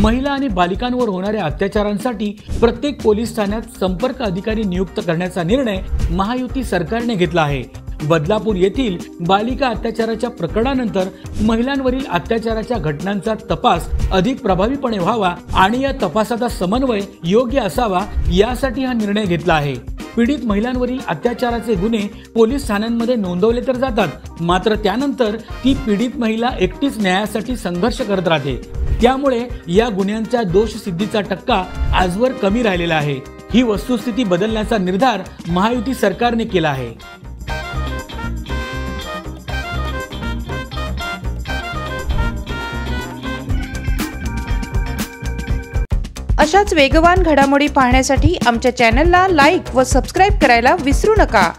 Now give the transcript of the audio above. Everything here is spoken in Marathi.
महिला आणि बालिकांवर होणाऱ्या अत्याचारांसाठी प्रत्येक पोलीस ठाण्यात संपर्क अधिकारी नियुक्त करण्याचा निर्णय महायुती सरकारने घेतला आहे। बदलापूर येथील बालिका अत्याचाराच्या प्रकरणानंतर महिलांवरील अत्याचाराच्या घटनांचा तपास अधिक प्रभावीपणे व्हावा आणि या तपासाचा समन्वय योग्य असावा यासाठी हा निर्णय घेतला आहे। पीडित महिलांवरील अत्याचाराचे गुन्हे पोलीस ठाण्यांमध्ये नोंदवले तर जातात, मात्र त्यानंतर ती पीडित महिला एकटीच न्यायासाठी संघर्ष करत राहते। त्यामुळे या गुन्ह्यांच्या दोषसिद्धीचा टक्का आजवर कमी राहिलेला आहे। ही वस्तुस्थिती बदलण्याचा निर्धार महायुती सरकारने केला आहे। अशाच वेगवान घडामोडी पाहण्यासाठी आमच्या चॅनलला लाईक व सबस्क्राइब करायला विसरू नका।